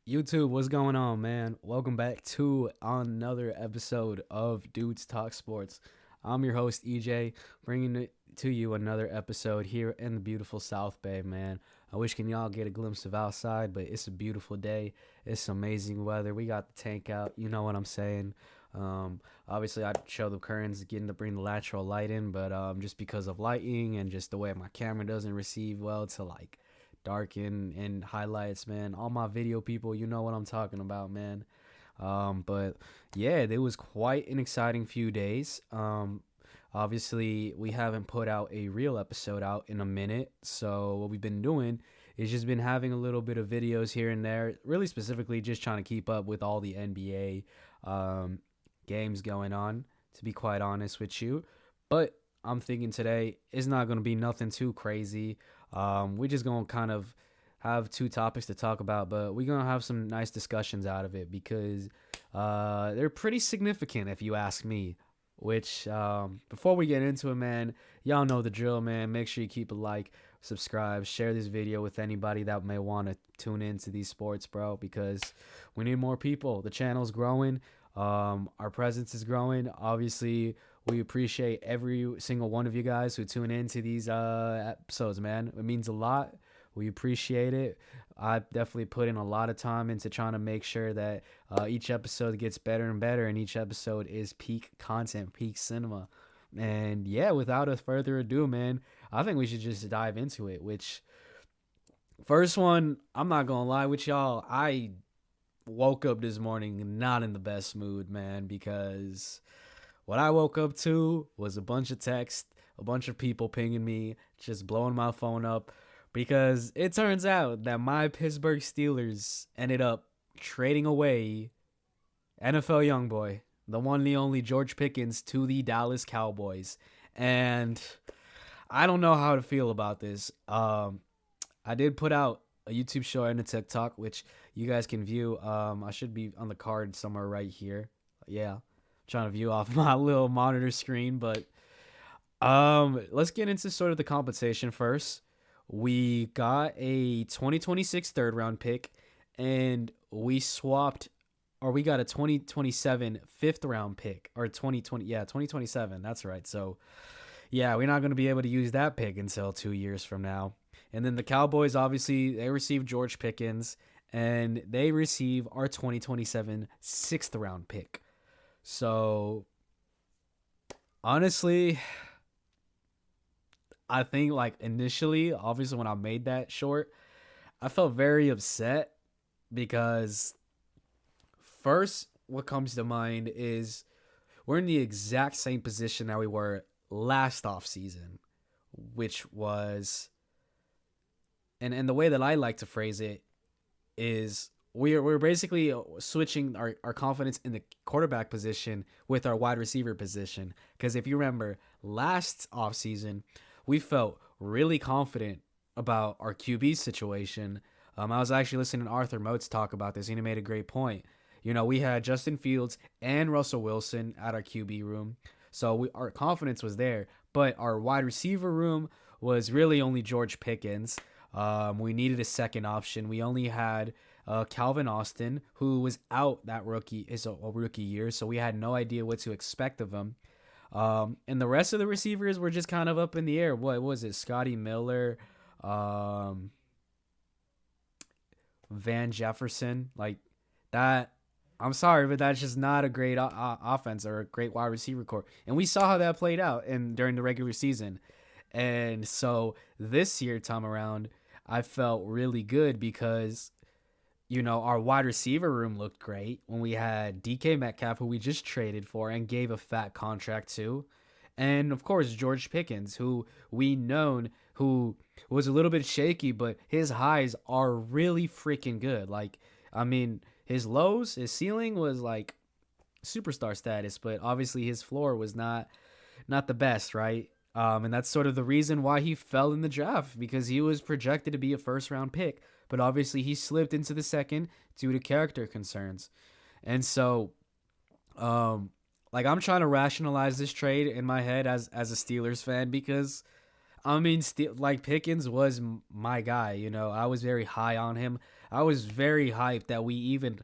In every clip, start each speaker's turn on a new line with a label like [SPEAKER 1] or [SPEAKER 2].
[SPEAKER 1] YouTube, what's going on, man? Welcome back to another episode of Dudes Talk Sports. I'm your host, EJ, bringing it to you another episode here in the beautiful South Bay, man. I wish can y'all get a glimpse of outside, but it's a beautiful day. It's amazing weather. We got the tank out. You know what I'm saying? Obviously, I'd show the curtains, getting to bring the lateral light in, but just because of lighting and just the way my camera doesn't receive well to darken and highlights, man. All my video people, you know what I'm talking about, man. But yeah, it was quite an exciting few days. Obviously, we haven't put out a real episode out in a minute. So what we've been doing is just been having a little bit of videos here and there, really specifically just trying to keep up with all the NBA games going on, to be quite honest with you. But I'm thinking today is not going to be nothing too crazy. We're just going to kind of have two topics to talk about, but we're going to have some nice discussions out of it because they're pretty significant, if you ask me. Which, before we get into it, man, y'all know the drill, man. Make sure you keep a like, subscribe, share this video with anybody that may want to tune into these sports, bro, because we need more people. The channel's growing. Our presence is growing. Obviously, we appreciate every single one of you guys who tune into these episodes, man. It means a lot. We appreciate it. I definitely put in a lot of time into trying to make sure that each episode gets better and better, and each episode is peak content, peak cinema. And yeah, without a further ado, man, I think we should just dive into it. Which first one, I'm not gonna lie with y'all, I woke up this morning not in the best mood, man, because what I woke up to was a bunch of text, a bunch of people pinging me, just blowing my phone up, because it turns out that my Pittsburgh Steelers ended up trading away NFL youngboy, the one, the only George Pickens, to the Dallas Cowboys. And I don't know how to feel about this. I did put out a YouTube show and a TikTok, which you guys can view. I should be on the card somewhere right here. Yeah, trying to view off my little monitor screen, but let's get into sort of the compensation first. We got a 2026 third round pick, and we swapped, or we got a 2027 fifth round pick, or 2020, yeah, 2027. That's right. So yeah, we're not going to be able to use that pick until 2 years from now. And then the Cowboys, obviously, they receive George Pickens, and they receive our 2027 sixth round pick. So honestly, I think like initially, obviously, when I made that short, I felt very upset because first, what comes to mind is we're in the exact same position that we were last offseason, which was, and the way that I like to phrase it is we're basically switching our confidence in the quarterback position with our wide receiver position. Because if you remember, last offseason, we felt really confident about our QB situation. I was actually listening to Arthur Motes talk about this, and he made a great point. You know, we had Justin Fields and Russell Wilson at our QB room, so our confidence was there. But our wide receiver room was really only George Pickens. We needed a second option. We only had Calvin Austin, who was out that rookie year, so we had no idea what to expect of him. And the rest of the receivers were just kind of up in the air. What was it? Scotty Miller, Van Jefferson, like that. I'm sorry, but that's just not a great offense or a great wide receiver core. And we saw how that played out during the regular season. And so this year time around, I felt really good because, you know, our wide receiver room looked great when we had DK Metcalf, who we just traded for and gave a fat contract to. And of course, George Pickens, who we known, who was a little bit shaky, but his highs are really freaking good. Like, I mean, his ceiling was like superstar status, but obviously his floor was not the best, right? And that's sort of the reason why he fell in the draft, because he was projected to be a first round pick, but obviously he slipped into the second due to character concerns. And so, like, I'm trying to rationalize this trade in my head as a Steelers fan, because I mean, like Pickens was my guy. You know, I was very high on him. I was very hyped that we even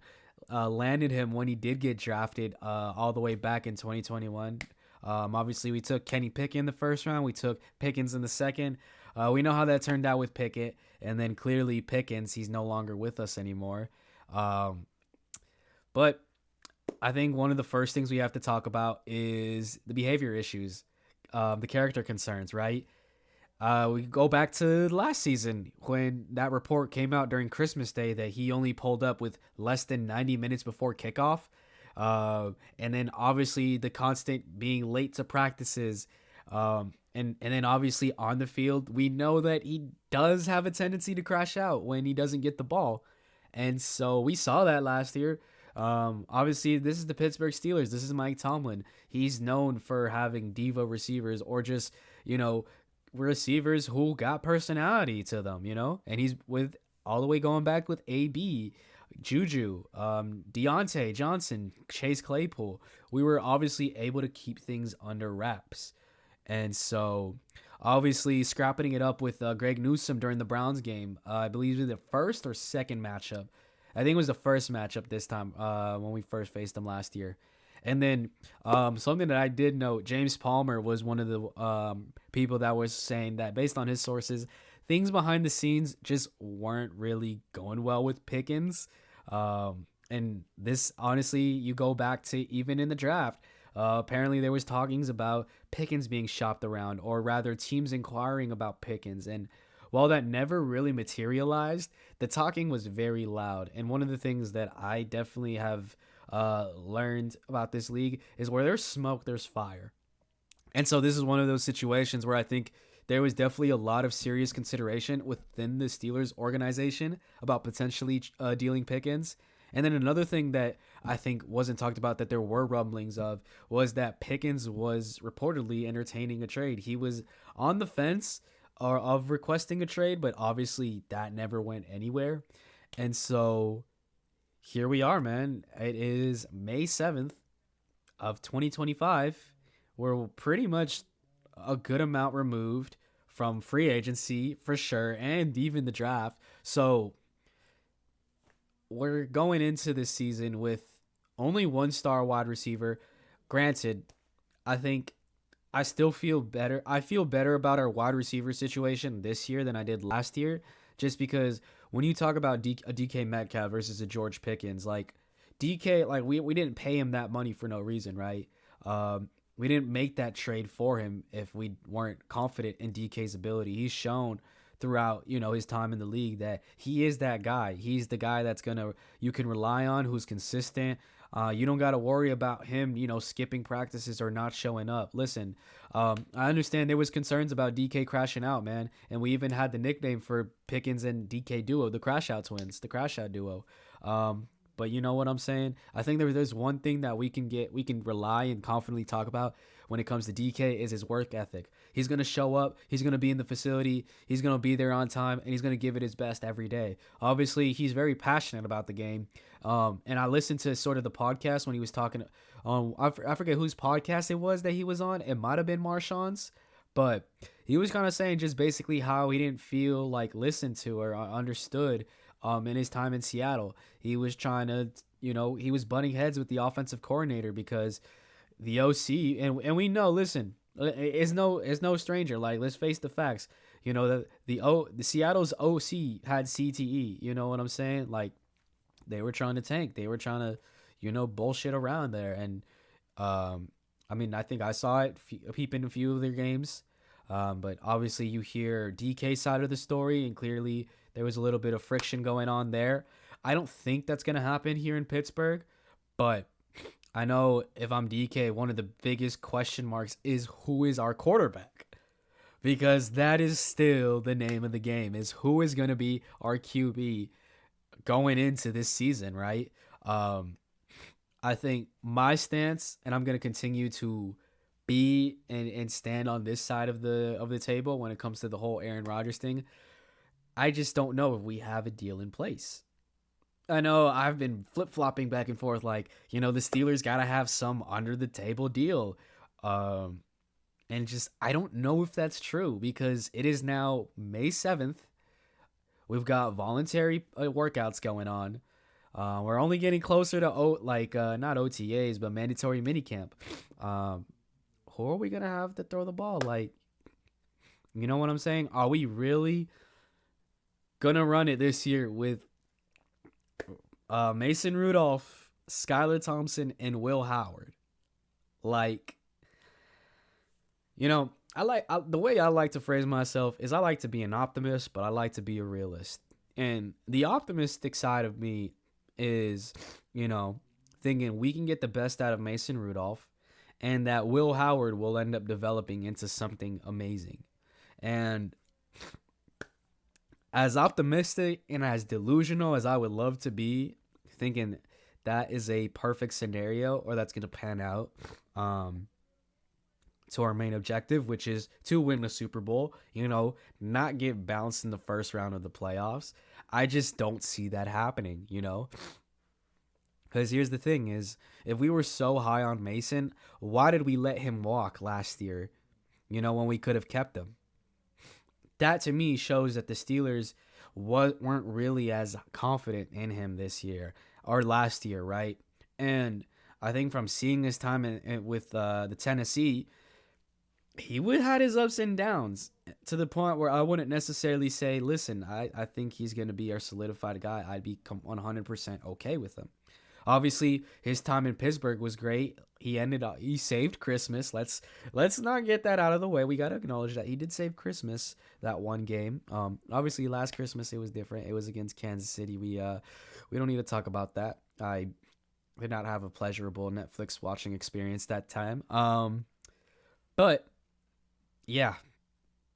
[SPEAKER 1] landed him when he did get drafted all the way back in 2021. Obviously, we took Kenny Pickett in the first round. We took Pickens in the second. We know how that turned out with Pickett. And then clearly Pickens, he's no longer with us anymore. Um, but I think one of the first things we have to talk about is the behavior issues, the character concerns, right? We go back to last season when that report came out during Christmas Day that he only pulled up with less than 90 minutes before kickoff. And then obviously the constant being late to practices. And then obviously on the field, we know that he does have a tendency to crash out when he doesn't get the ball. And so we saw that last year. Obviously, this is the Pittsburgh Steelers. This is Mike Tomlin. He's known for having diva receivers or just, receivers who got personality to them, and he's with all the way going back with AB, Juju, Deontay Johnson, Chase Claypool. We were obviously able to keep things under wraps. And so, obviously, scrapping it up with Greg Newsome during the Browns game, I believe it was the first or second matchup. I think it was the first matchup this time when we first faced them last year. And then something that I did note, James Palmer was one of the people that was saying that based on his sources, things behind the scenes just weren't really going well with Pickens. And this, honestly, you go back to even in the draft. Apparently, there was talkings about Pickens being shopped around, or rather teams inquiring about Pickens. And while that never really materialized, the talking was very loud. And one of the things that I definitely have learned about this league is where there's smoke, there's fire. And so this is one of those situations where I think there was definitely a lot of serious consideration within the Steelers organization about potentially dealing Pickens. And then another thing that I think wasn't talked about that there were rumblings of was that Pickens was reportedly entertaining a trade. He was on the fence or of requesting a trade, but obviously that never went anywhere. And so here we are, man. It is May 7th of 2025. We're pretty much a good amount removed from free agency for sure, and even the draft. So we're going into this season with only one star wide receiver. Granted, I think I still feel better. I feel better about our wide receiver situation this year than I did last year, just because when you talk about a DK Metcalf versus a George Pickens, like DK, like we didn't pay him that money for no reason, right? We didn't make that trade for him if we weren't confident in DK's ability. He's shown throughout, his time in the league that he is that guy. He's the guy that's you can rely on, who's consistent. You don't got to worry about him, skipping practices or not showing up. Listen, I understand there was concerns about DK crashing out, man. And we even had the nickname for Pickens and DK duo, the crash out twins, the crash out duo. But you know what I'm saying? I think there's one thing that we can rely and confidently talk about when it comes to DK is his work ethic. He's going to show up. He's going to be in the facility. He's going to be there on time, and he's going to give it his best every day. Obviously, he's very passionate about the game. And I listened to sort of the podcast when he was talking on, I forget whose podcast it was that he was on. It might have been Marshawn's, but he was kind of saying just basically how he didn't feel like listened to or understood in his time in Seattle. He was trying to, he was butting heads with the offensive coordinator because the OC, and we know, listen, it's no stranger. Like, let's face the facts. The Seattle's OC had CTE. You know what I'm saying? Like, they were trying to tank. They were trying to, bullshit around there. And, I think I saw it peeping a few of their games. But obviously you hear DK's side of the story, and clearly there was a little bit of friction going on there. I don't think that's going to happen here in Pittsburgh, but I know if I'm DK, one of the biggest question marks is who is our quarterback, because that is still the name of the game, is who is going to be our QB going into this season, right? I think my stance, and I'm going to continue to be and stand on this side of the table when it comes to the whole Aaron Rodgers thing. I just don't know if we have a deal in place. I know I've been flip-flopping back and forth, like, the Steelers got to have some under-the-table deal. And just, I don't know if that's true, because it is now May 7th. We've got voluntary workouts going on. We're only getting closer to not OTAs, but mandatory minicamp. Who are we gonna have to throw the ball? Like, you know what I'm saying? Are we really gonna run it this year with Mason Rudolph, Skylar Thompson, and Will Howard? Like, the way I like to phrase myself is I like to be an optimist, but I like to be a realist. And the optimistic side of me is, thinking we can get the best out of Mason Rudolph and that Will Howard will end up developing into something amazing. And as optimistic and as delusional as I would love to be, thinking that is a perfect scenario or that's going to pan out to our main objective, which is to win the Super Bowl, not get bounced in the first round of the playoffs. I just don't see that happening, Because here's the thing is, if we were so high on Mason, why did we let him walk last year, when we could have kept him? That to me shows that the Steelers weren't really as confident in him this year or last year, right? And I think from seeing his time with the Tennessee, he would had his ups and downs to the point where I wouldn't necessarily say, listen, I think he's going to be our solidified guy. I'd be 100% okay with him. Obviously, his time in Pittsburgh was great. He saved Christmas. Let's not get that out of the way. We got to acknowledge that he did save Christmas that one game. Obviously last Christmas it was different. It was against Kansas City. We don't need to talk about that. I did not have a pleasurable Netflix watching experience that time. But yeah,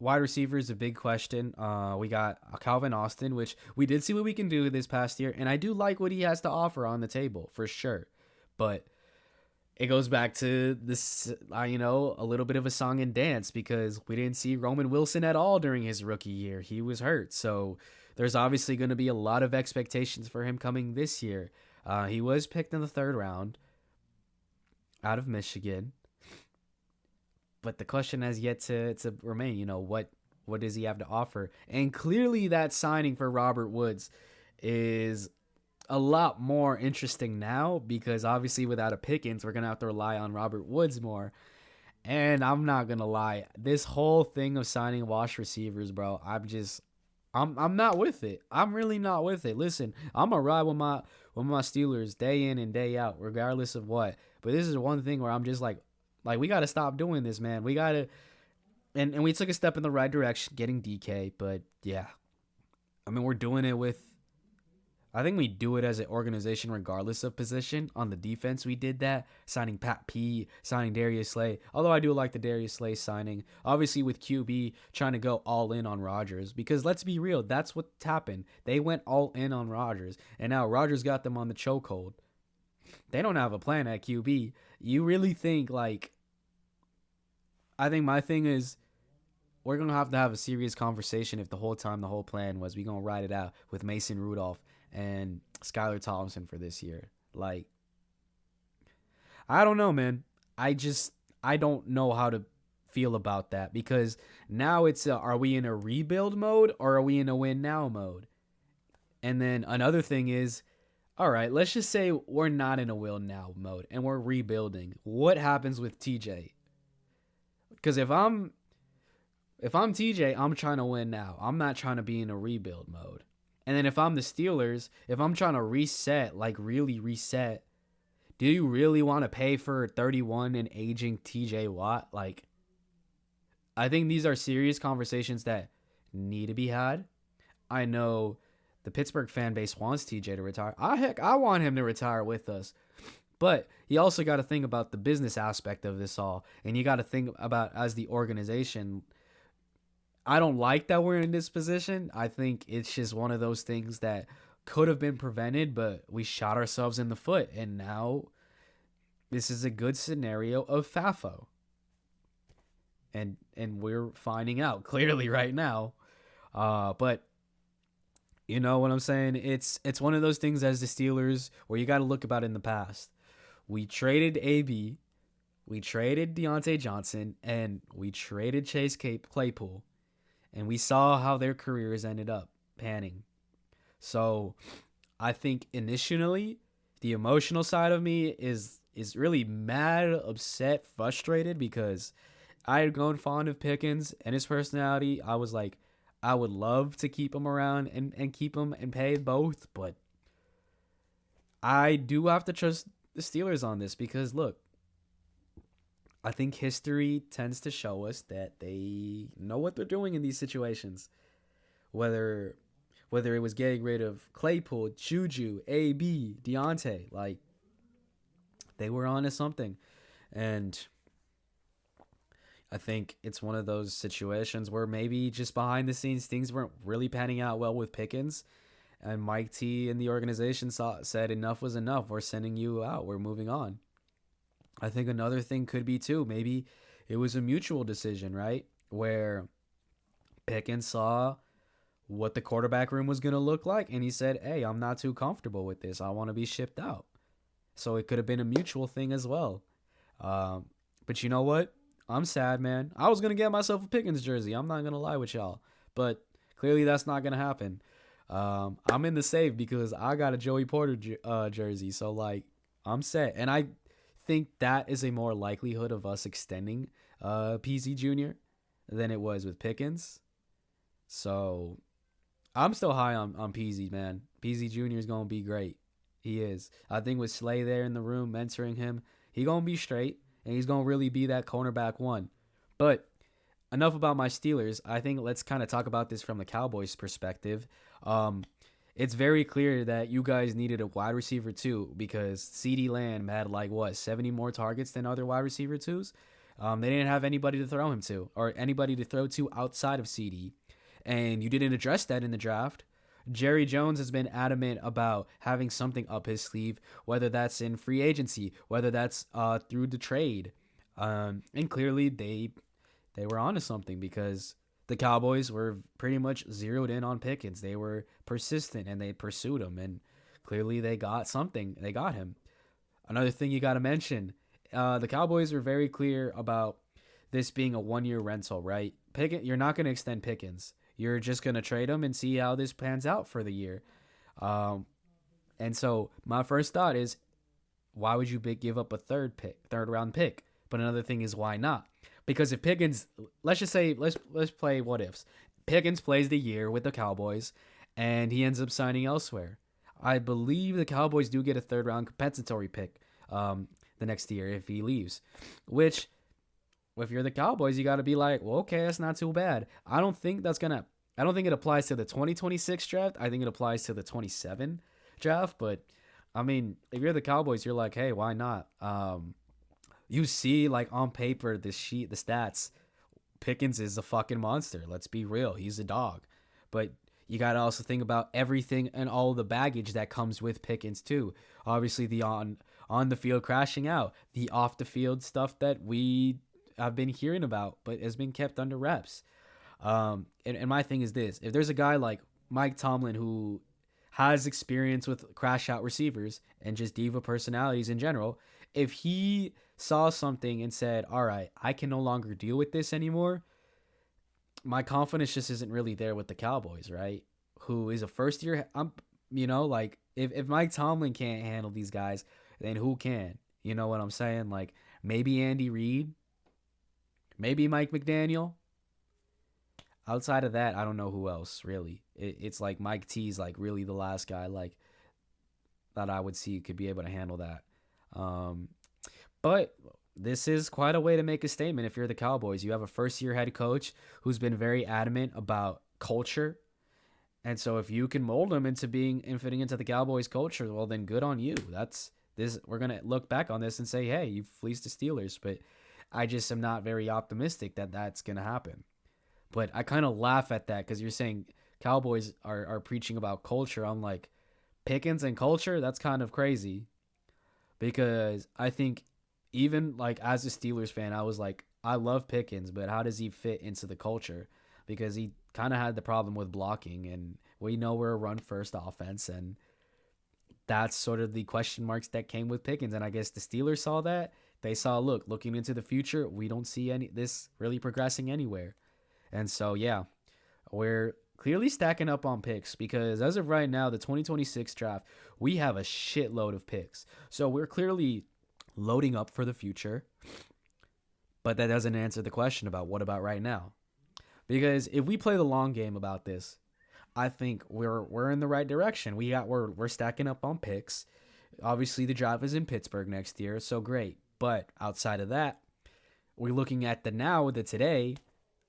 [SPEAKER 1] wide receiver is a big question. We got Calvin Austin, which we did see what we can do this past year, and I do like what he has to offer on the table for sure. But it goes back to this, a little bit of a song and dance because we didn't see Roman Wilson at all during his rookie year. He was hurt, so there's obviously going to be a lot of expectations for him coming this year. He was picked in the 3rd round out of Michigan. But the question has yet to remain, what does he have to offer? And clearly that signing for Robert Woods is a lot more interesting now because obviously without a Pickens, we're going to have to rely on Robert Woods more. And I'm not going to lie. This whole thing of signing wash receivers, bro, I'm not with it. I'm really not with it. Listen, I'm going to ride with my Steelers day in and day out, regardless of what. But this is one thing where I'm just like, we got to stop doing this, man. We got to, and we took a step in the right direction, getting DK, but yeah. I mean, we're doing it I think we do it as an organization regardless of position. On the defense, we did that, signing Pat P, signing Darius Slay. Although I do like the Darius Slay signing. Obviously with QB, trying to go all in on Rodgers. Because let's be real, that's what happened. They went all in on Rodgers, and now Rodgers got them on the chokehold. They don't have a plan at QB. You really think, I think my thing is, we're going to have a serious conversation if the whole plan was we going to ride it out with Mason Rudolph and Skylar Thompson for this year. I don't know, man. I don't know how to feel about that because now it's are we in a rebuild mode or are we in a win now mode? And then another thing is, all right, let's just say we're not in a win now mode and we're rebuilding. What happens with TJ? Because if I'm TJ, I'm trying to win now. I'm not trying to be in a rebuild mode. And then if I'm the Steelers, if I'm trying to reset, really reset, do you really want to pay for 31 and aging TJ Watt? I think these are serious conversations that need to be had. I know the Pittsburgh fan base wants TJ to retire. I want him to retire with us. But you also got to think about the business aspect of this all. And you got to think about as the organization. I don't like that we're in this position. I think it's just one of those things that could have been prevented, but we shot ourselves in the foot. And now this is a good scenario of FAFO. And we're finding out clearly right now. But you know what I'm saying? It's one of those things as the Steelers where you got to look about in the past. We traded AB, we traded Deontay Johnson, and we traded Chase Claypool. And we saw how their careers ended up. panning. So I think initially the emotional side of me is really mad, upset, frustrated because I had grown fond of Pickens and his personality. I was like, I would love to keep him around and keep him and pay both, but I do have to trust the Steelers on this because look, I think history tends to show us that they know what they're doing in these situations. Whether whether it was getting rid of Claypool, Juju, AB, Deontay, like they were onto something. And I think it's one of those situations where maybe just behind the scenes things weren't really panning out well with Pickens, and Mike T and the organization said enough was enough. We're sending you out. We're moving on. I think another thing could be too. Maybe it was a mutual decision, right? Where Pickens saw what the quarterback room was going to look like, and he said, "Hey, I'm not too comfortable with this. I want to be shipped out." So it could have been a mutual thing as well. Um, but you know what? I'm sad, man. I was gonna get myself a Pickens jersey. I'm not gonna lie with y'all, but clearly that's not gonna happen. I'm in the save because I got a Joey Porter jersey, so like I'm set, and I think that is a more likelihood of us extending PZ Jr. than it was with Pickens. So I'm still high on PZ, man. PZ Jr. is gonna be great. He is. I think with Slay there in the room mentoring him, he gonna be straight, and he's gonna really be that cornerback one. But enough about my Steelers. I think let's kind of talk about this from the Cowboys' perspective. Um, it's very clear that you guys needed a wide receiver too because CeeDee Lamb had like what 70 more targets than other wide receiver twos. They didn't have anybody to throw him to or anybody to throw to outside of CeeDee, and you didn't address that in the draft. Jerry Jones has been adamant about having something up his sleeve, whether that's in free agency, whether that's through the trade. And clearly they were onto something because the Cowboys were pretty much zeroed in on Pickens. They were persistent and they pursued him, and clearly they got something. They got him. Another thing you got to mention, the Cowboys were very clear about this being a 1-year rental, right? You're not going to extend Pickens. You're just going to trade him and see how this pans out for the year. Um, and so my first thought is, why would you give up a third round pick? But another thing is, why not? Because if Pickens, let's just say, let's play what ifs. Pickens plays the year with the Cowboys, and he ends up signing elsewhere. I believe the Cowboys do get a third round compensatory pick the next year if he leaves, which if you're the Cowboys, you got to be like, well, okay, that's not too bad. I don't think it applies to the 2026 draft. I think it applies to the 27 draft. But I mean, if you're the Cowboys, you're like, hey, why not? You see, like on paper, the stats, Pickens is a fucking monster. Let's be real. He's a dog. But you got to also think about everything and all the baggage that comes with Pickens too. Obviously, the on the field crashing out, the off the field stuff that we have been hearing about, but has been kept under wraps. And my thing is this: if there's a guy like Mike Tomlin who has experience with crash out receivers and just diva personalities in general, if he saw something and said, all right, I can no longer deal with this anymore, my confidence just isn't really there with the Cowboys, right? Who is a first year, like if Mike Tomlin can't handle these guys, then who can? You know what I'm saying? Like maybe Andy Reid, maybe Mike McDaniel. Outside of that, I don't know who else really. It's like Mike T's like really the last guy like that I would see could be able to handle that. But this is quite a way to make a statement if you're the Cowboys. You have a first-year head coach who's been very adamant about culture. And so if you can mold him into being and fitting into the Cowboys culture, well, then good on you. We're going to look back on this and say, hey, you fleeced the Steelers. But I just am not very optimistic that that's going to happen. But I kind of laugh at that because you're saying Cowboys are preaching about culture. I'm like, Pickens and culture? That's kind of crazy. Because I think even like as a Steelers fan, I was like, I love Pickens, but how does he fit into the culture? Because he kind of had the problem with blocking, and we know we're a run-first offense, and that's sort of the question marks that came with Pickens. And I guess the Steelers saw that. They saw, looking into the future, we don't see this really progressing anywhere. And so, yeah, clearly stacking up on picks because as of right now, the 2026 draft, we have a shitload of picks. So we're clearly loading up for the future, but that doesn't answer the question about what about right now. Because if we play the long game about this, I think we're in the right direction. We're stacking up on picks. Obviously, the draft is in Pittsburgh next year, so great. But outside of that, we're looking at the now, the today.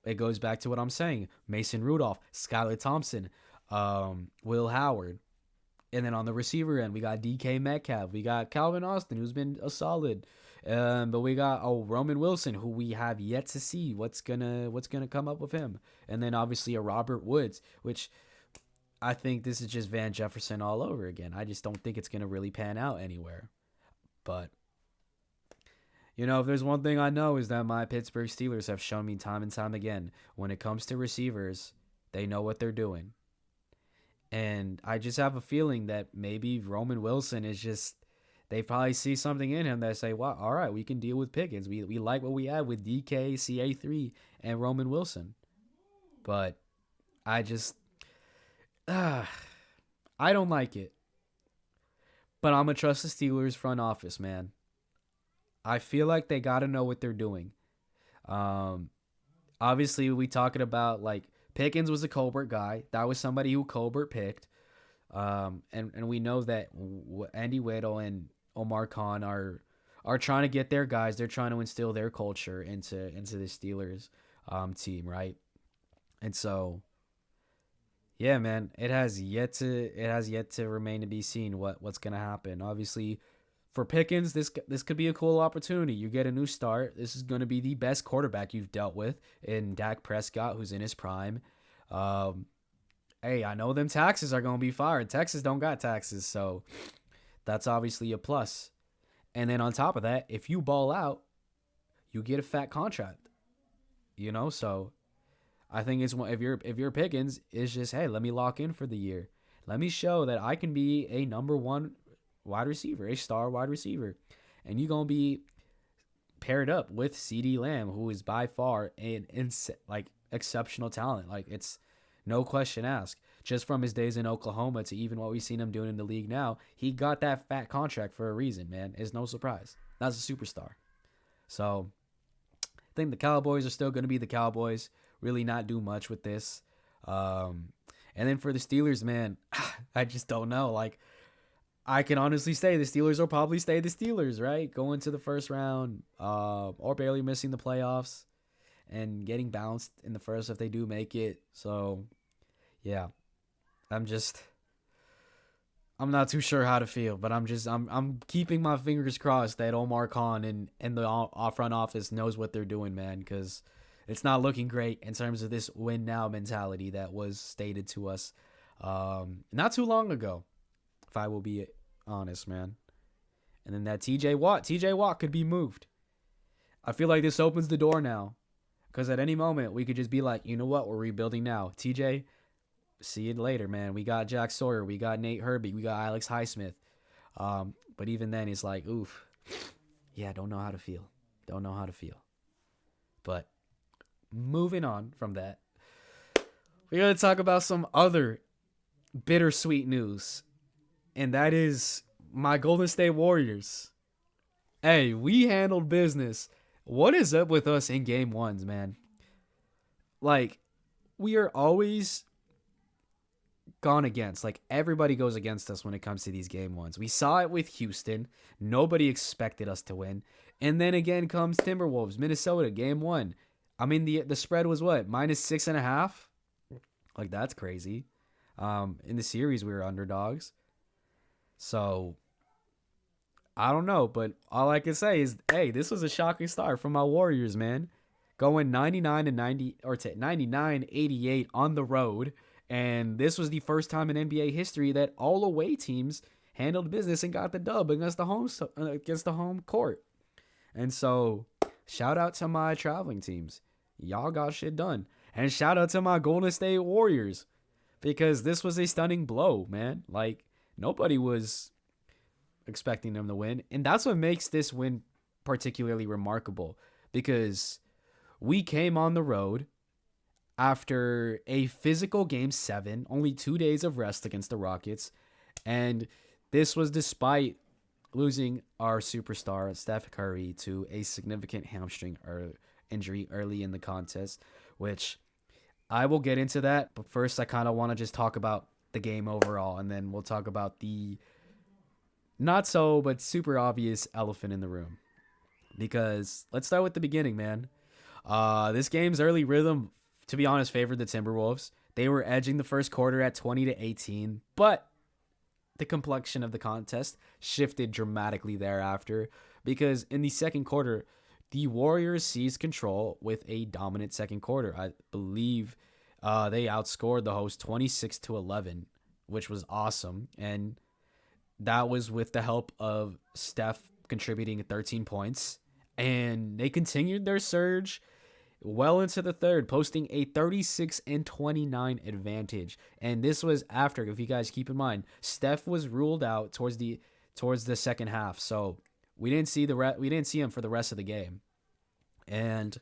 [SPEAKER 1] It goes back to what I'm saying: Mason Rudolph, Skylar Thompson, Will Howard, and then on the receiver end, we got DK Metcalf, we got Calvin Austin, who's been a solid. But we got Roman Wilson, who we have yet to see what's gonna come up with him, and then obviously a Robert Woods, which I think this is just Van Jefferson all over again. I just don't think it's gonna really pan out anywhere. But if there's one thing I know is that my Pittsburgh Steelers have shown me time and time again, when it comes to receivers, they know what they're doing. And I just have a feeling that maybe Roman Wilson is just, they probably see something in him that say, well, all right, we can deal with Pickens. We like what we have with DK, CA3, and Roman Wilson. But I just, I don't like it. But I'm going to trust the Steelers front office, man. I feel like they got to know what they're doing. Obviously, we talking about, like, Pickens was a Colbert guy. That was somebody who Colbert picked. And we know that Andy Weddle and Omar Khan are trying to get their guys. They're trying to instill their culture into the Steelers team, right? And so, yeah, man, it has yet to remain to be seen what's gonna happen. Obviously, for Pickens, this could be a cool opportunity. You get a new start. This is going to be the best quarterback you've dealt with in Dak Prescott, who's in his prime. Hey, I know them taxes are going to be fired. Texas don't got taxes, so that's obviously a plus. And then on top of that, if you ball out, you get a fat contract. So I think it's if you're Pickens, it's just, hey, let me lock in for the year. Let me show that I can be a number one wide receiver, a star wide receiver. And you're going to be paired up with CeeDee Lamb, who is by far an exceptional talent. Like, it's no question asked. Just from his days in Oklahoma to even what we've seen him doing in the league now, he got that fat contract for a reason, man. It's no surprise. That's a superstar. So I think the Cowboys are still going to be the Cowboys, really not do much with this. And then for the Steelers, man, I just don't know. Like, I can honestly say the Steelers will probably stay the Steelers, right? Going to the first round, or barely missing the playoffs and getting bounced in the first if they do make it. So, yeah, I'm not too sure how to feel, but I'm keeping my fingers crossed that Omar Khan and the front office knows what they're doing, man, because it's not looking great in terms of this win now mentality that was stated to us not too long ago, if I will be honest, man. And then that TJ Watt could be moved. I feel like this opens the door now, because at any moment we could just be like, you know what, we're rebuilding now. TJ, see you later, man. We got Jack Sawyer, we got Nate Herbig, we got Alex Highsmith. But even then, it's like, oof, yeah, don't know how to feel. But moving on from that, we got to talk about some other bittersweet news. And that is my Golden State Warriors. Hey, we handled business. What is up with us in game ones, man? Like, we are always gone against. Like, everybody goes against us when it comes to these game ones. We saw it with Houston. Nobody expected us to win. And then again comes Timberwolves, Minnesota, game one. I mean, the spread was what? -6.5? Like, that's crazy. In the series, we were underdogs. So, I don't know, but all I can say is, hey, this was a shocking start from my Warriors, man. Going 99-88 on the road, and this was the first time in NBA history that all away teams handled business and got the dub against the home court. And so, shout out to my traveling teams. Y'all got shit done. And shout out to my Golden State Warriors, because this was a stunning blow, man. Like, nobody was expecting them to win. And that's what makes this win particularly remarkable, because we came on the road after a physical game 7, only 2 days of rest against the Rockets. And this was despite losing our superstar, Steph Curry, to a significant hamstring injury early in the contest, which I will get into that. But first, I kind of want to just talk about the game overall, and then we'll talk about the not so, but super obvious elephant in the room. Because let's start with the beginning, man. This game's early rhythm, to be honest, favored the Timberwolves. They were edging the first quarter at 20-18, but the complexion of the contest shifted dramatically thereafter because in the second quarter, the Warriors seized control with a dominant second quarter. I believe they outscored the host 26-11, which was awesome. And that was with the help of Steph contributing 13 points. And they continued their surge well into the third, posting a 36-29 advantage. And this was after, if you guys keep in mind, Steph was ruled out towards the second half. So we didn't see him for the rest of the game. And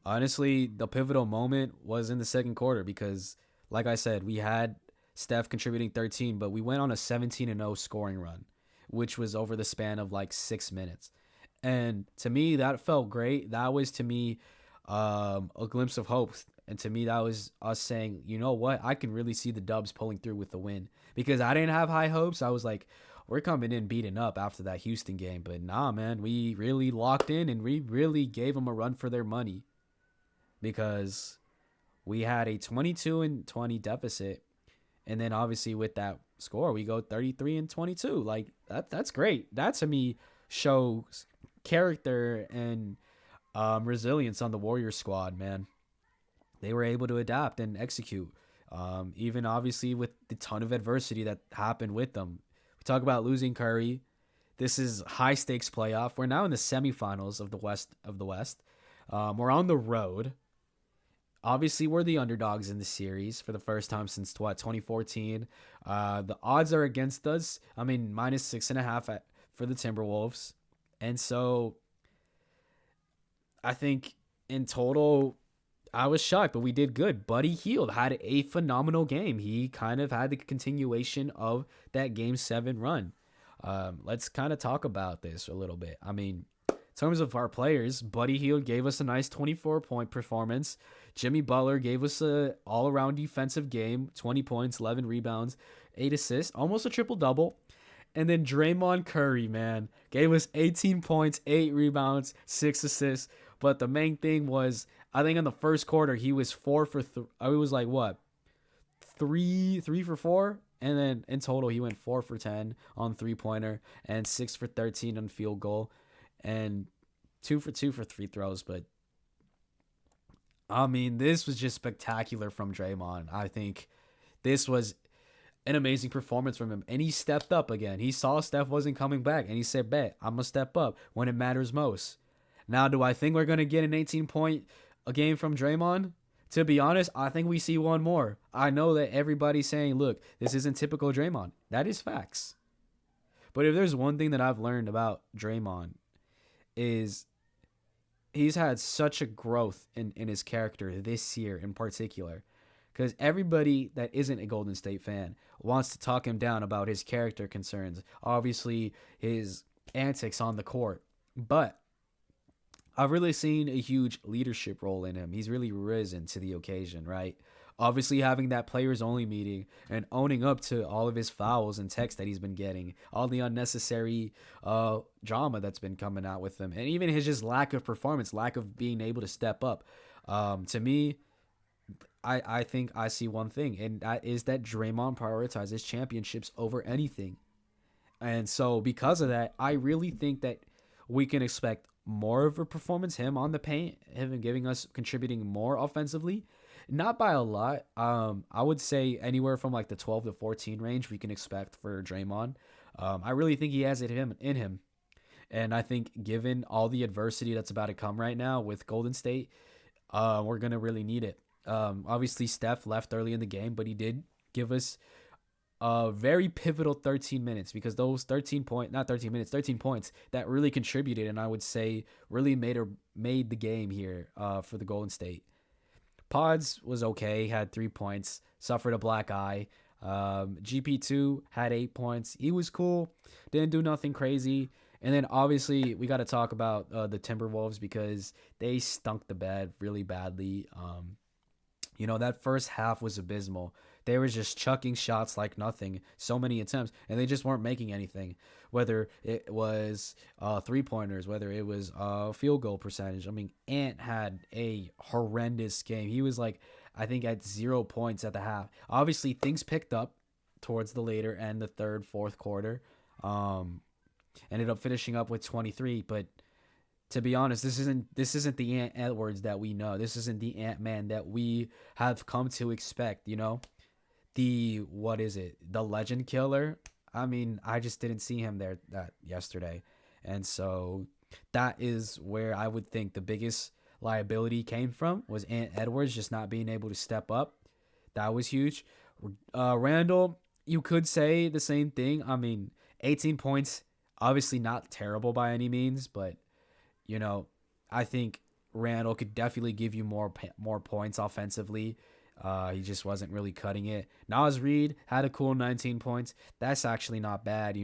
[SPEAKER 1] honestly, the pivotal moment was in the second quarter because, like I said, we had Steph contributing 13, but we went on a 17-0 scoring run, which was over the span of like 6 minutes. And to me, that felt great. That was, to me, a glimpse of hope. And to me, that was us saying, you know what? I can really see the Dubs pulling through with the win. Because I didn't have high hopes. I was like, we're coming in beaten up after that Houston game. But nah, man, we really locked in and we really gave them a run for their money. Because we had a 22-20 deficit. And then obviously with that score, we go 33-22. Like, that's great. That to me shows character and resilience on the Warriors squad, man. They were able to adapt and execute, even obviously with the ton of adversity that happened with them. We talk about losing Curry. This is high stakes playoff. We're now in the semifinals of the West. We're on the road. Obviously, we're the underdogs in the series for the first time since 2014. The odds are against us. I mean, -6.5 for the Timberwolves. And so I think in total, I was shocked, but we did good. Buddy Hield had a phenomenal game. He kind of had the continuation of that Game 7 run. Let's kind of talk about this a little bit. I mean, in terms of our players, Buddy Hield gave us a nice 24-point performance. Jimmy Butler gave us an all-around defensive game, 20 points, 11 rebounds, 8 assists, almost a triple-double. And then Draymond Curry, man, gave us 18 points, 8 rebounds, 6 assists. But the main thing was, I think in the first quarter, he was 4 for 3. It was like, what? 3 for 4? And then in total, he went 4 for 10 on three-pointer and 6 for 13 on field goal and 2 for 2 for free throws. But, I mean, this was just spectacular from Draymond. I think this was an amazing performance from him. And he stepped up again. He saw Steph wasn't coming back. And he said, bet, I'm going to step up when it matters most. Now, do I think we're going to get an 18-point a game from Draymond? To be honest, I think we see one more. I know that everybody's saying, look, this isn't typical Draymond. That is facts. But if there's one thing that I've learned about Draymond is he's had such a growth in his character this year in particular. Because everybody that isn't a Golden State fan wants to talk him down about his character concerns. Obviously, his antics on the court. But I've really seen a huge leadership role in him. He's really risen to the occasion, right? Obviously, having that players-only meeting and owning up to all of his fouls and texts that he's been getting, all the unnecessary drama that's been coming out with him, and even his just lack of performance, lack of being able to step up. To me, I think I see one thing, and that is that Draymond prioritizes championships over anything. And so because of that, I really think that we can expect more of a performance, him on the paint, him giving us, contributing more offensively. Not by a lot. I would say anywhere from like the 12 to 14 range we can expect for Draymond. I really think he has it in him. And I think given all the adversity that's about to come right now with Golden State, we're going to really need it. Obviously, Steph left early in the game, but he did give us a very pivotal 13 minutes because those 13 points that really contributed and I would say really made the game here for the Golden State. Pods was okay, had 3 points, suffered a black eye. GP2 had 8 points. He was cool, didn't do nothing crazy. And then obviously we got to talk about the Timberwolves because they stunk the bed really badly. That first half was abysmal. They were just chucking shots like nothing, so many attempts, and they just weren't making anything. Whether it was 3 pointers, whether it was field goal percentage. I mean, Ant had a horrendous game. He was like, I think, at 0 points at the half. Obviously, things picked up towards the later end, the third, fourth quarter. Ended up finishing up with 23, but to be honest, this isn't the Ant Edwards that we know. This isn't the Ant-Man that we have come to expect, The what is it? The legend killer? I mean, I just didn't see him there that yesterday. And so that is where I would think the biggest liability came from was Ant Edwards just not being able to step up. That was huge. Randall, you could say the same thing. I mean, 18 points, obviously not terrible by any means, but I think Randall could definitely give you more points offensively. He just wasn't really cutting it. Naz Reid had a cool 19 points. That's actually not bad,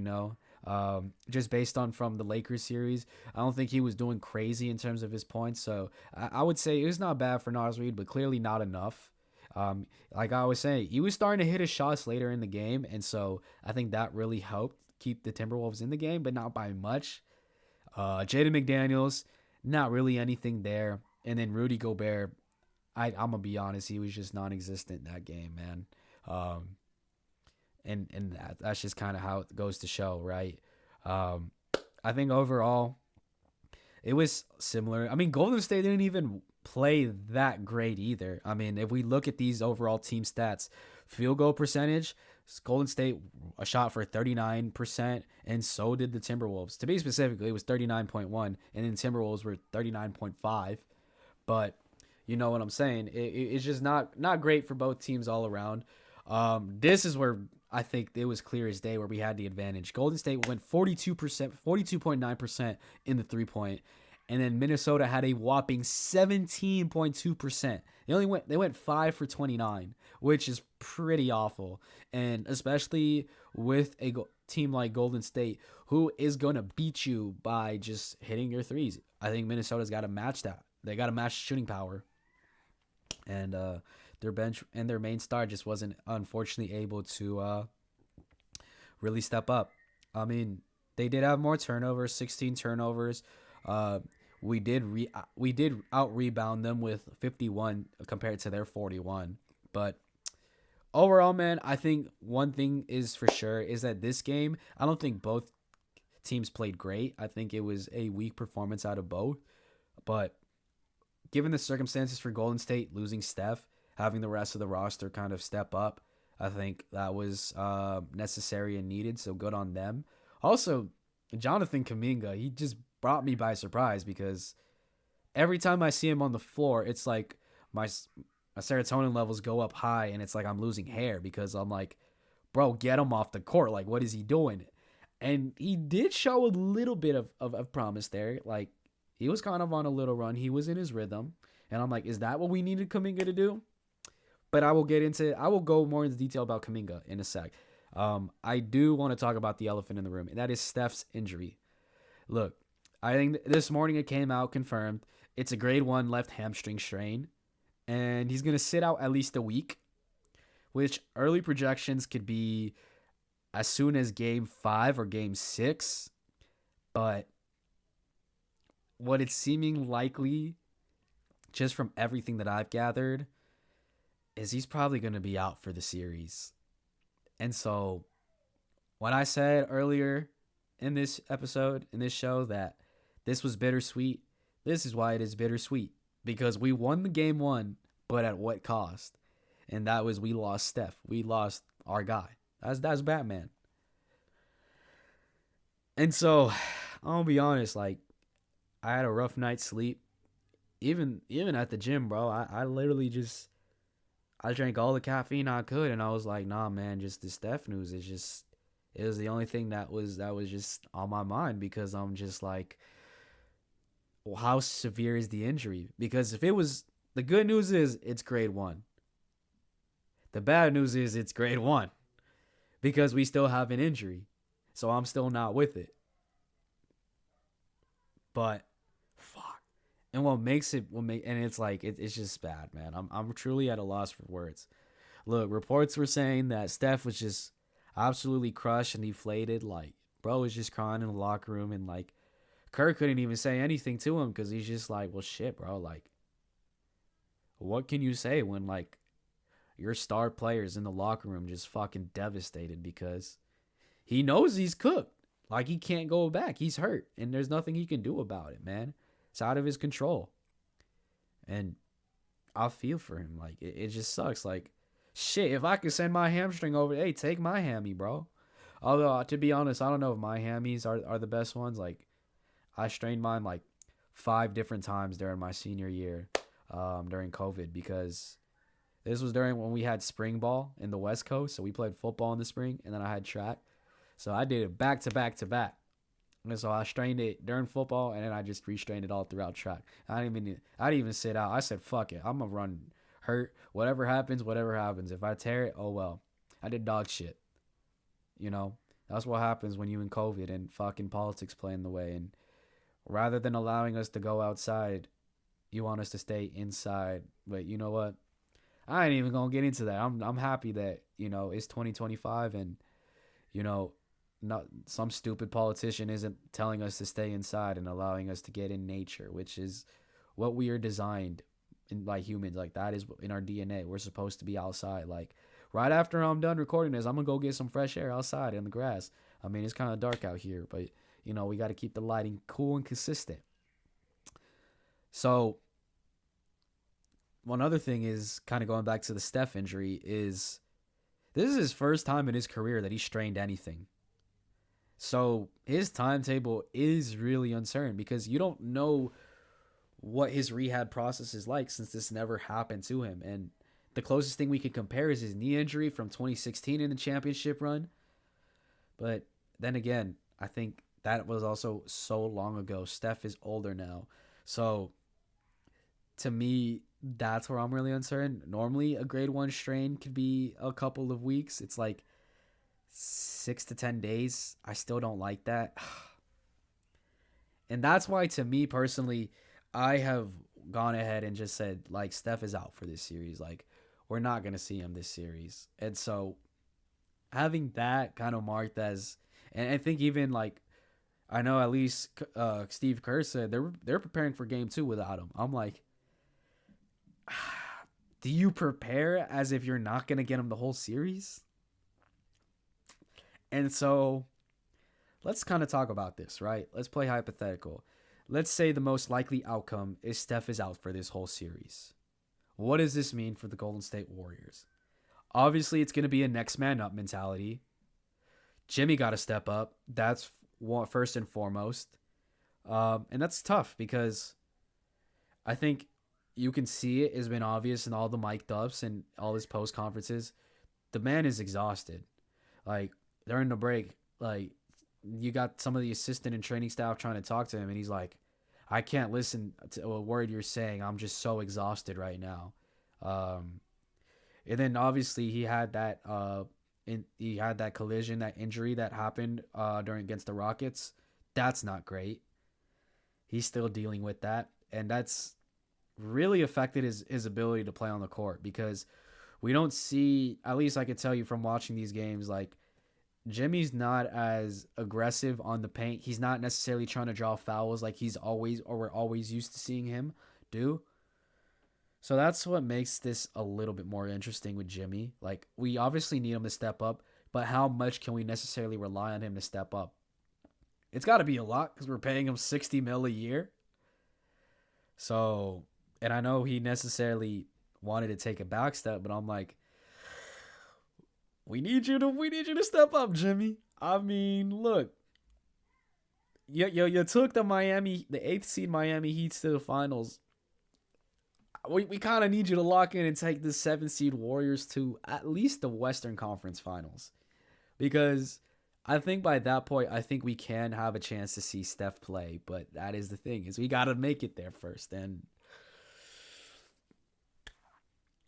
[SPEAKER 1] just based on from the Lakers series. I don't think he was doing crazy in terms of his points. So I would say it was not bad for Naz Reid, but clearly not enough. Like I was saying, he was starting to hit his shots later in the game. And so I think that really helped keep the Timberwolves in the game, but not by much. Jaden McDaniels, not really anything there. And then Rudy Gobert, I'm going to be honest, he was just non-existent in that game, man. And that's just kind of how it goes to show, right? I think overall, it was similar. I mean, Golden State didn't even play that great either. I mean, if we look at these overall team stats, field goal percentage, Golden State a shot for 39%, and so did the Timberwolves. To be specific, it was 39.1, and then Timberwolves were 39.5. But you know what I'm saying? It's just not great for both teams all around. This is where I think it was clear as day where we had the advantage. Golden State went 42%, 42.9% in the 3-point. And then Minnesota had a whopping 17.2%. They went 5 for 29, which is pretty awful. And especially with a team like Golden State, who is going to beat you by just hitting your threes. I think Minnesota's got to match that. They got to match shooting power. And their bench and their main star just wasn't, unfortunately, able to really step up. I mean, they did have more turnovers, 16 turnovers. We did out rebound them with 51 compared to their 41. But overall, man, I think one thing is for sure is that this game, I don't think both teams played great. I think it was a weak performance out of both. But given the circumstances for Golden State losing Steph, having the rest of the roster kind of step up, I think that was necessary and needed. So good on them. Also, Jonathan Kuminga, he just brought me by surprise because every time I see him on the floor, it's like my serotonin levels go up high and it's like I'm losing hair because I'm like, bro, get him off the court. Like, what is he doing? And he did show a little bit of promise there. Like, he was kind of on a little run. He was in his rhythm. And I'm like, is that what we needed Kuminga to do? But I will go more into detail about Kuminga in a sec. I do want to talk about the elephant in the room, and that is Steph's injury. Look, I think this morning it came out confirmed. It's a grade 1 left hamstring strain, and he's going to sit out at least a week, which early projections could be as soon as game 5 or game 6. But what it's seeming likely, just from everything that I've gathered, is he's probably going to be out for the series. And so when I said earlier in this episode, in this show, that this was bittersweet, this is why it is bittersweet. Because we won the game 1, but at what cost? And that was we lost Steph. We lost our guy. That's Batman. And so I'll be honest, like, I had a rough night's sleep. Even at the gym, bro, I literally just, I drank all the caffeine I could, and I was like, nah, man, just the Steph news is just, it was the only thing that was just on my mind, because I'm just like, well, how severe is the injury? Because if it was The good news is it's grade 1. The bad news is it's grade 1 because we still have an injury. So I'm still not with it. But fuck. And and it's like it's just bad, man. I'm truly at a loss for words. Look, reports were saying that Steph was just absolutely crushed and deflated. Like, bro was just crying in the locker room, and like Kerr couldn't even say anything to him because he's just like, well, shit, bro. Like, what can you say when like your star players in the locker room just fucking devastated because he knows he's cooked. Like, he can't go back. He's hurt, and there's nothing he can do about it, man. It's out of his control. And I feel for him. Like, it just sucks. Like, shit, if I could send my hamstring over, hey, take my hammy, bro. Although, to be honest, I don't know if my hammies are the best ones. Like, I strained mine like 5 different times during my senior year during COVID because this was during when we had spring ball in the West Coast. So we played football in the spring, and then I had track. So I did it back to back to back. And so I strained it during football, and then I just restrained it all throughout track. I didn't even sit out. I said, fuck it. I'm going to run hurt. Whatever happens, whatever happens. If I tear it, oh well. I did dog shit. You know? That's what happens when you in COVID and fucking politics play in the way. And rather than allowing us to go outside, you want us to stay inside. But you know what? I ain't even going to get into that. I'm happy that, you know, it's 2025 and, you know, not some stupid politician isn't telling us to stay inside and allowing us to get in nature, which is what we are designed in by humans. Like, that is in our DNA. We're supposed to be outside. Like, right after I'm done recording this, I'm gonna go get some fresh air outside in the grass. I mean, it's kind of dark out here, but you know, we got to keep the lighting cool and consistent. So one other thing is kind of going back to the Steph injury is this is his first time in his career that he strained anything. So his timetable is really uncertain because you don't know what his rehab process is like since this never happened to him. And the closest thing we can compare is his knee injury from 2016 in the championship run. But then again, I think that was also so long ago. Steph is older now. So to me, that's where I'm really uncertain. Normally, a grade 1 strain could be a couple of weeks. It's like 6 to 10 days. I still don't like that. And that's why, to me personally, I have gone ahead and just said, like, Steph is out for this series. Like, we're not going to see him this series. And so having that kind of marked as, and I think even like, I know at least Steve Kerr said they're preparing for game 2 without him. I'm like, do you prepare as if you're not going to get him the whole series? And so let's kind of talk about this, right? Let's play hypothetical. Let's say the most likely outcome is Steph is out for this whole series. What does this mean for the Golden State Warriors? Obviously, it's going to be a next man up mentality. Jimmy got to step up. That's first and foremost. And that's tough because I think you can see it has been obvious in all the mic'd ups and all his post conferences. The man is exhausted. Like, during the break, like, you got some of the assistant and training staff trying to talk to him, and he's like, I can't listen to a word you're saying. I'm just so exhausted right now. And then obviously he had that collision, that injury that happened against the Rockets. That's not great. He's still dealing with that, and that's really affected his ability to play on the court because we don't see, at least I could tell you from watching these games, like, Jimmy's not as aggressive on the paint. He's not necessarily trying to draw fouls like we're always used to seeing him do. So that's what makes this a little bit more interesting with Jimmy. Like, we obviously need him to step up, but how much can we necessarily rely on him to step up? It's got to be a lot because we're paying him $60 million a year. So, and I know he necessarily wanted to take a back step, but I'm like, we need you to step up, Jimmy. I mean, look, you took the 8th seed Miami Heat to the finals. We kind of need you to lock in and take the 7th seed Warriors to at least the Western Conference Finals, because I think by that point, I think we can have a chance to see Steph play. But that is the thing, is we got to make it there first. And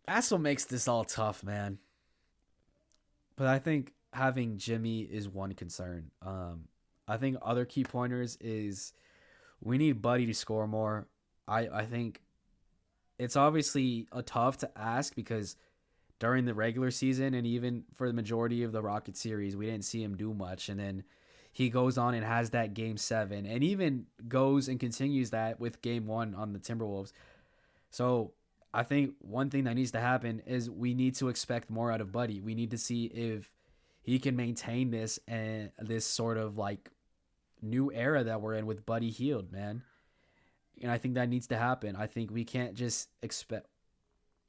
[SPEAKER 1] That's what makes this all tough, man. But I think having Jimmy is one concern. I think other key pointers is we need Buddy to score more. I think it's obviously a tough to ask because during the regular season and even for the majority of the Rocket series, we didn't see him do much. And then he goes on and has that game 7 and even goes and continues that with game 1 on the Timberwolves. So I think one thing that needs to happen is we need to expect more out of Buddy. We need to see if he can maintain this and this sort of like new era that we're in with Buddy healed, man. And I think that needs to happen. I think we can't just expect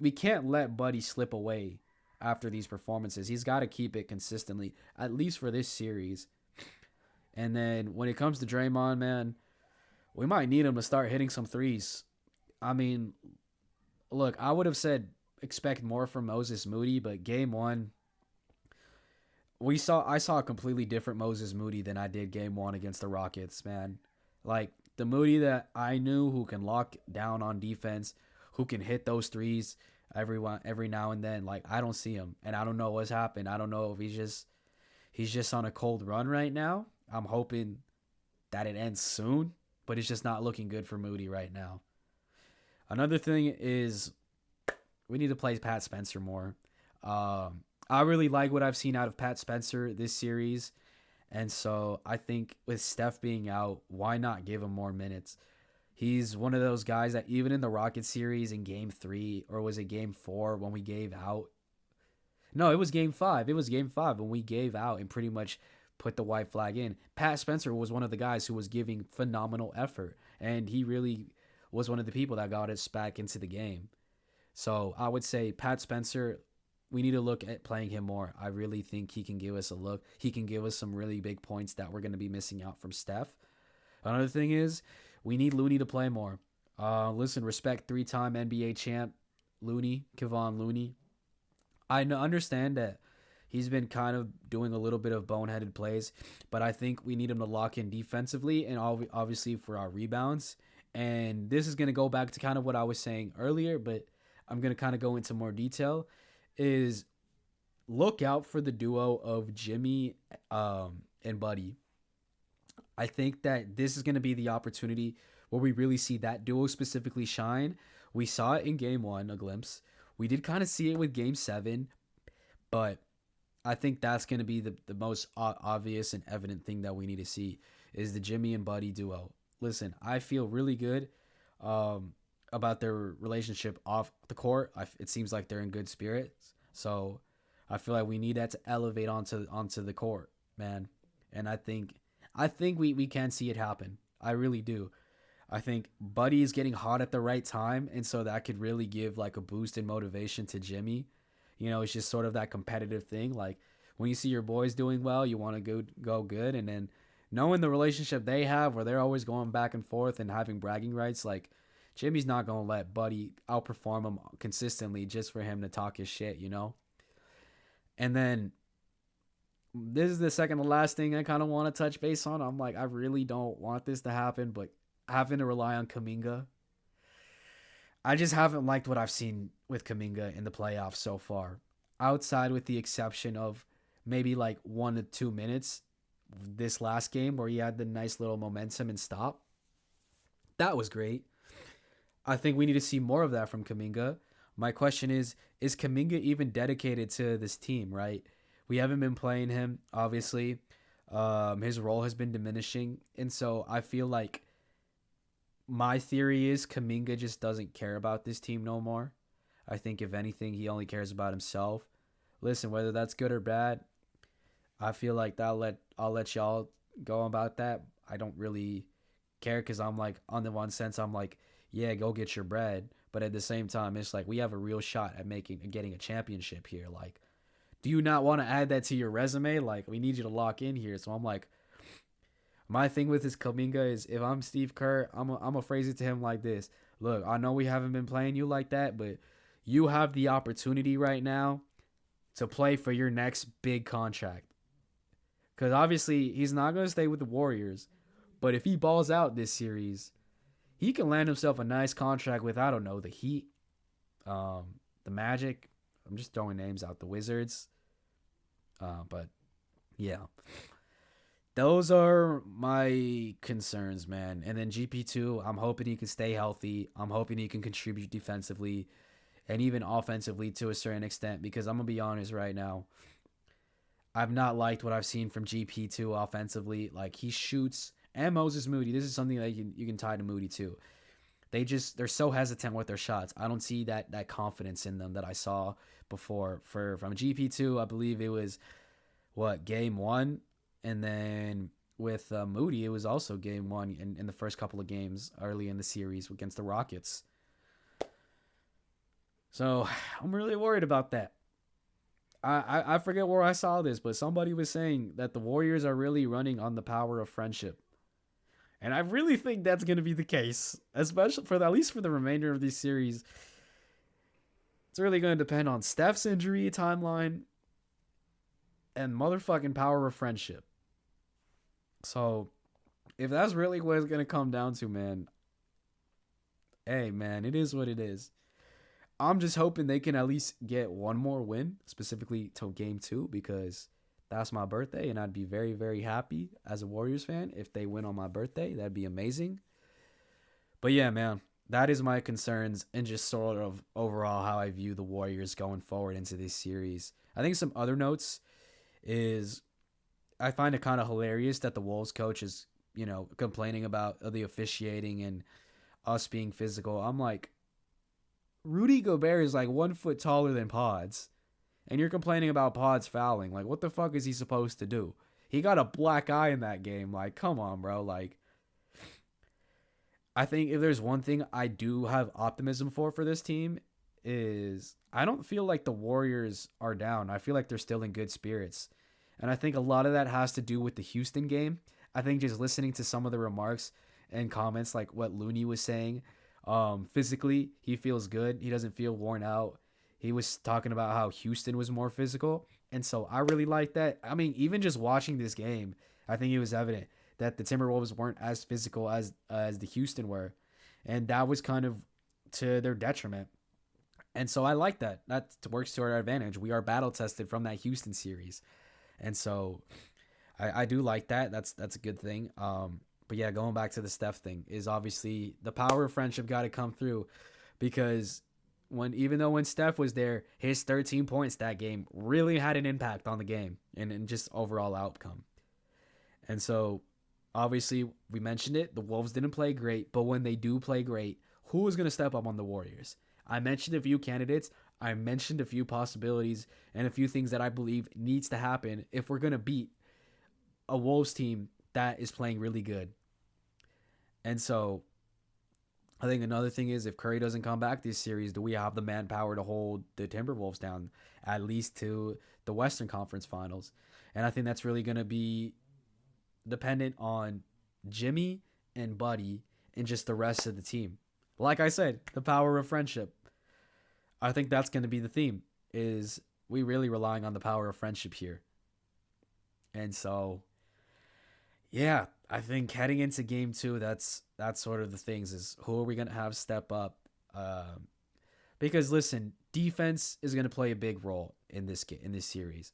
[SPEAKER 1] we can't let Buddy slip away after these performances. He's got to keep it consistently, at least for this series. And then when it comes to Draymond, man, we might need him to start hitting some threes. I mean, look, I would have said expect more from Moses Moody, but game 1, I saw a completely different Moses Moody than I did game 1 against the Rockets, man. Like the Moody that I knew who can lock down on defense, who can hit those threes every now and then. Like I don't see him, and I don't know what's happened. I don't know if he's just on a cold run right now. I'm hoping that it ends soon, but it's just not looking good for Moody right now. Another thing is we need to play Pat Spencer more. I really like what I've seen out of Pat Spencer this series. And so I think with Steph being out, why not give him more minutes? He's one of those guys that even in the Rockets series in game 3, or was it game 4 when we gave out? No, it was game 5. It was game 5 when we gave out and pretty much put the white flag in. Pat Spencer was one of the guys who was giving phenomenal effort. And he really was one of the people that got us back into the game. So I would say Pat Spencer, we need to look at playing him more. I really think he can give us a look. He can give us some really big points that we're going to be missing out from Steph. Another thing is we need Looney to play more. Listen, respect 3-time NBA champ Looney, Kevon Looney. I understand that he's been kind of doing a little bit of boneheaded plays, but I think we need him to lock in defensively and obviously for our rebounds. And this is going to go back to kind of what I was saying earlier, but I'm going to kind of go into more detail, is look out for the duo of Jimmy and Buddy. I think that this is going to be the opportunity where we really see that duo specifically shine. We saw it in game 1, a glimpse. We did kind of see it with game 7, but I think that's going to be the most obvious and evident thing that we need to see is the Jimmy and Buddy duo. Listen, I feel really good about their relationship off the court. It seems like they're in good spirits. So I feel like we need that to elevate onto the court, man. And I think we can see it happen. I really do. I think Buddy is getting hot at the right time, and so that could really give like a boost in motivation to Jimmy. You know, it's just sort of that competitive thing. Like when you see your boys doing well, you want to go good, and then knowing the relationship they have where they're always going back and forth and having bragging rights, like Jimmy's not going to let Buddy outperform him consistently just for him to talk his shit, you know? And then this is the second to last thing I kind of want to touch base on. I'm like, I really don't want this to happen, but having to rely on Kuminga, I just haven't liked what I've seen with Kuminga in the playoffs so far. Outside with the exception of maybe like 1 to 2 minutes this last game where he had the nice little momentum and stop. That was great. I think we need to see more of that from Kuminga. My question is Kuminga even dedicated to this team, right? We haven't been playing him, obviously. His role has been diminishing. And so I feel like my theory is Kuminga just doesn't care about this team no more. I think if anything, he only cares about himself. Listen, whether that's good or bad, I feel like I'll let y'all go about that. I don't really care because I'm like, on the one sense, I'm like, yeah, go get your bread. But at the same time, it's like we have a real shot at getting a championship here. Like, do you not want to add that to your resume? Like, we need you to lock in here. So I'm like, my thing with this Kuminga is if I'm Steve Kerr, I'm gonna phrase it to him like this. Look, I know we haven't been playing you like that, but you have the opportunity right now to play for your next big contract. Because obviously he's not going to stay with the Warriors. But if he balls out this series, he can land himself a nice contract with, I don't know, the Heat, the the Magic. I'm just throwing names out. The Wizards. But yeah, those are my concerns, man. And then GP2, I'm hoping he can stay healthy. I'm hoping he can contribute defensively and even offensively to a certain extent, because I'm going to be honest right now. I've not liked what I've seen from GP2 offensively. Like, he shoots, and Moses Moody. This is something that you can tie to Moody too. They're so hesitant with their shots. I don't see that confidence in them that I saw before. From GP2, I believe it was game 1, and then with Moody, it was also game 1 in the first couple of games early in the series against the Rockets. So I'm really worried about that. I forget where I saw this, but somebody was saying that the Warriors are really running on the power of friendship. And I really think that's going to be the case, especially at least for the remainder of this series. It's really going to depend on Steph's injury timeline and motherfucking power of friendship. So, if that's really what it's going to come down to, man, hey, man, it is what it is. I'm just hoping they can at least get one more win, specifically to game 2, because that's my birthday, and I'd be very, very happy as a Warriors fan if they win on my birthday. That'd be amazing. But yeah, man, that is my concerns and just sort of overall how I view the Warriors going forward into this series. I think some other notes is I find it kind of hilarious that the Wolves coach is, complaining about the officiating and us being physical. I'm like, Rudy Gobert is like 1 foot taller than Pods, and you're complaining about Pods fouling. Like, what the fuck is he supposed to do? He got a black eye in that game. Like, come on, bro. Like, I think if there's one thing I do have optimism for this team is I don't feel like the Warriors are down. I feel like they're still in good spirits. And I think a lot of that has to do with the Houston game. I think just listening to some of the remarks and comments like what Looney was saying, physically, he feels good. He doesn't feel worn out. He was talking about how Houston was more physical. And so I really like that. I mean, even just watching this game, I think it was evident that the Timberwolves weren't as physical as the Houston were. And that was kind of to their detriment. And so I like that. That works to our advantage. We are battle tested from that Houston series. And so I do like that. That's a good thing. But yeah, going back to the Steph thing is obviously the power of friendship got to come through, because even though when Steph was there, his 13 points that game really had an impact on the game and just overall outcome. And so obviously we mentioned it. The Wolves didn't play great, but when they do play great, who is going to step up on the Warriors? I mentioned a few candidates. I mentioned a few possibilities and a few things that I believe needs to happen if we're going to beat a Wolves team that is playing really good. And so I think another thing is if Curry doesn't come back this series, do we have the manpower to hold the Timberwolves down at least to the Western Conference Finals? And I think that's really going to be dependent on Jimmy and Buddy and just the rest of the team. Like I said, the power of friendship. I think that's going to be the theme, is we really relying on the power of friendship here. And so, yeah, I think heading into game 2, that's sort of the things is who are we going to have step up? Because listen, defense is going to play a big role in this series.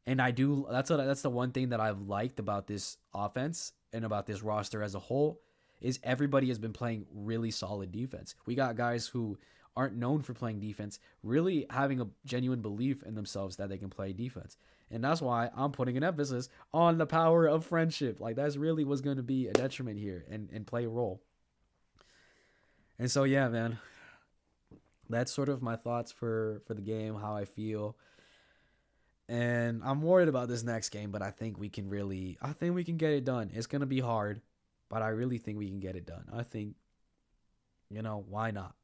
[SPEAKER 1] And that's the one thing that I've liked about this offense and about this roster as a whole is everybody has been playing really solid defense. We got guys who aren't known for playing defense really having a genuine belief in themselves that they can play defense. And that's why I'm putting an emphasis on the power of friendship. Like, that's really what's going to be a detriment here and play a role. And so, yeah, man, that's sort of my thoughts for the game, how I feel. And I'm worried about this next game, but I think we can get it done. It's going to be hard, but I really think we can get it done. I think, why not?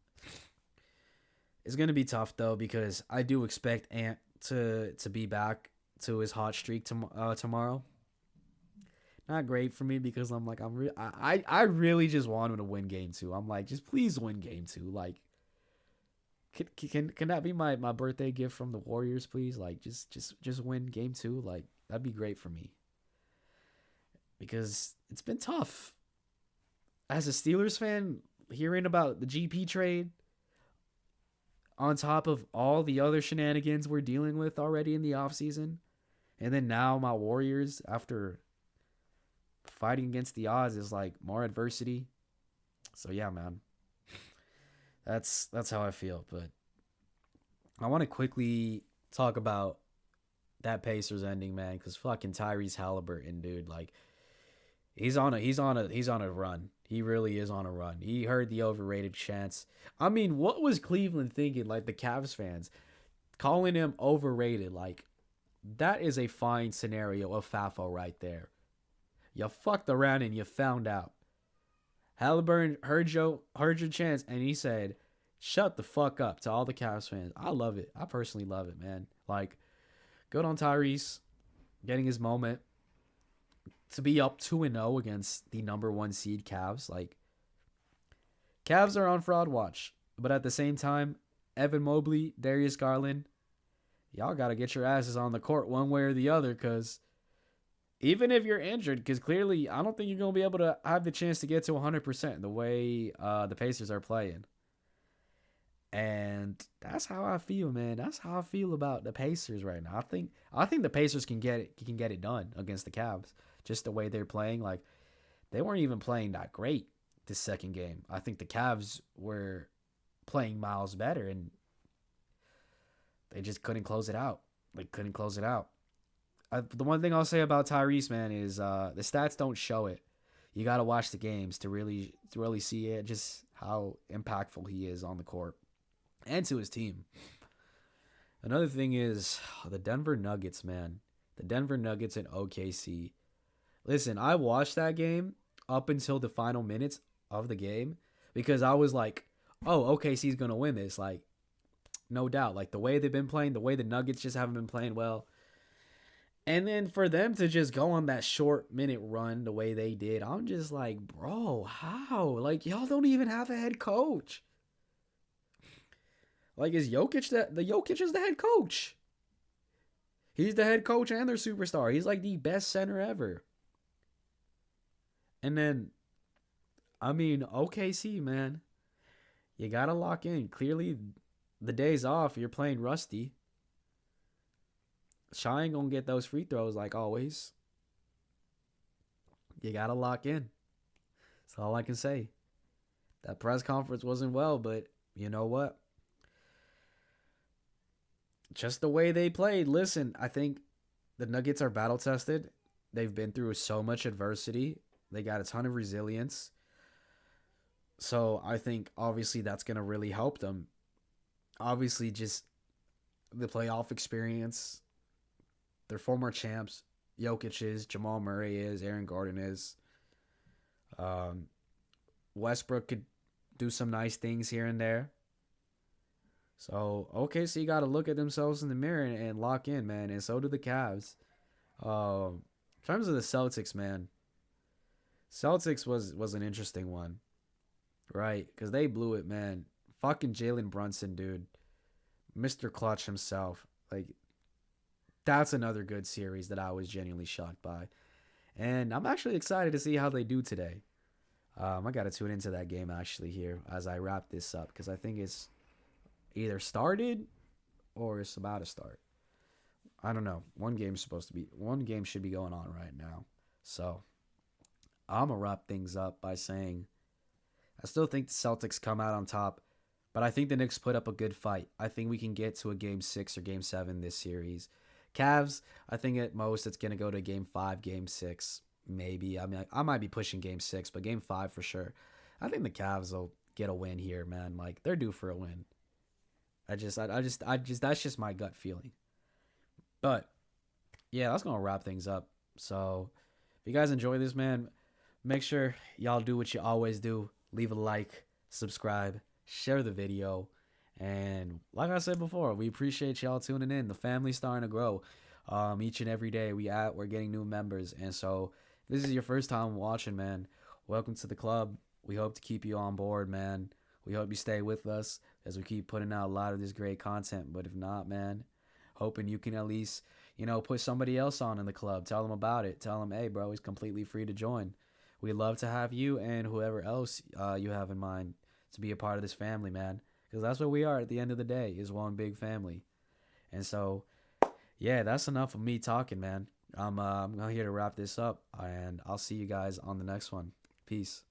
[SPEAKER 1] It's going to be tough, though, because I do expect Ant to be back to his hot streak tomorrow. Not great for me because I'm like, I really just want him to win game 2. I'm like, just please win game 2. Like, can that be my birthday gift from the Warriors, please? Like, just win game 2. Like, that'd be great for me. Because it's been tough. As a Steelers fan, hearing about the GP trade, on top of all the other shenanigans we're dealing with already in the offseason. And then now my Warriors, after fighting against the odds, is like more adversity. So yeah, man. That's how I feel. But I want to quickly talk about that Pacers ending, man, because fucking Tyrese Halliburton, dude, like he's on a run. He really is on a run. He heard the overrated chants. I mean, what was Cleveland thinking? Like the Cavs fans calling him overrated. Like that is a fine scenario of FAFO right there. You fucked around and you found out. Halliburton heard your chance and he said, "Shut the fuck up" to all the Cavs fans. I love it. I personally love it, man. Like, good on Tyrese getting his moment to be up 2-0 against the number 1 seed Cavs. Like, Cavs are on fraud watch, but at the same time, Evan Mobley, Darius Garland, y'all got to get your asses on the court one way or the other, because even if you're injured, because clearly I don't think you're going to be able to have the chance to get to 100% the way the Pacers are playing. And that's how I feel, man. That's how I feel about the Pacers right now. I think the Pacers can get it done against the Cavs. Just the way they're playing, like they weren't even playing that great this second game. I think the Cavs were playing miles better, and they just couldn't close it out. The one thing I'll say about Tyrese, man, is the stats don't show it. You got to watch the games to really see it, just how impactful he is on the court and to his team. Another thing is the Denver Nuggets, man. The Denver Nuggets and OKC. Listen, I watched that game up until the final minutes of the game because I was like, oh, OKC's going to win this. Like, no doubt. Like, the way they've been playing, the way the Nuggets just haven't been playing well. And then for them to just go on that short minute run the way they did, I'm just like, bro, how? Like, y'all don't even have a head coach. Like, is Jokic the Jokic is the head coach. He's the head coach and their superstar. He's like the best center ever. And then, I mean, OKC, man, you got to lock in. Clearly, the days off, you're playing rusty. Shy ain't going to get those free throws like always. You got to lock in. That's all I can say. That press conference wasn't well, but you know what? Just the way they played. Listen, I think the Nuggets are battle tested. They've been through so much adversity. They got a ton of resilience. So I think obviously that's going to really help them. Obviously just the playoff experience. They're former champs. Jokic is, Jamal Murray is, Aaron Gordon is. Westbrook could do some nice things here and there. So OKC got to look at themselves in the mirror and lock in, man. And so do the Cavs. In terms of the Celtics, man. Celtics was an interesting one, right? Because they blew it, man. Fucking Jalen Brunson, dude. Mr. Clutch himself. Like, that's another good series that I was genuinely shocked by. And I'm actually excited to see how they do today. I got to tune into that game, actually, here as I wrap this up. Because I think it's either started or it's about to start. I don't know. One game should be going on right now. So I'm going to wrap things up by saying I still think the Celtics come out on top, but I think the Knicks put up a good fight. I think we can get to a Game 6 or Game 7 this series. Cavs, I think at most it's going to go to Game 5, Game 6, maybe. I mean, I might be pushing Game 6, but Game 5 for sure. I think the Cavs will get a win here, man. Like, they're due for a win. That's just my gut feeling. But yeah, that's gonna wrap things up. So if you guys enjoy this, man, make sure y'all do what you always do. Leave a like, subscribe, share the video. And like I said before, we appreciate y'all tuning in. The family's starting to grow. Each and every day we're getting new members. And so if this is your first time watching, man, welcome to the club. We hope to keep you on board, man. We hope you stay with us as we keep putting out a lot of this great content. But if not, man, hoping you can at least, put somebody else on in the club. Tell them about it. Tell them, hey, bro, he's completely free to join. We'd love to have you and whoever else you have in mind to be a part of this family, man. because that's what we are at the end of the day, is one big family. And so, yeah, that's enough of me talking, man. I'm here to wrap this up, and I'll see you guys on the next one. Peace.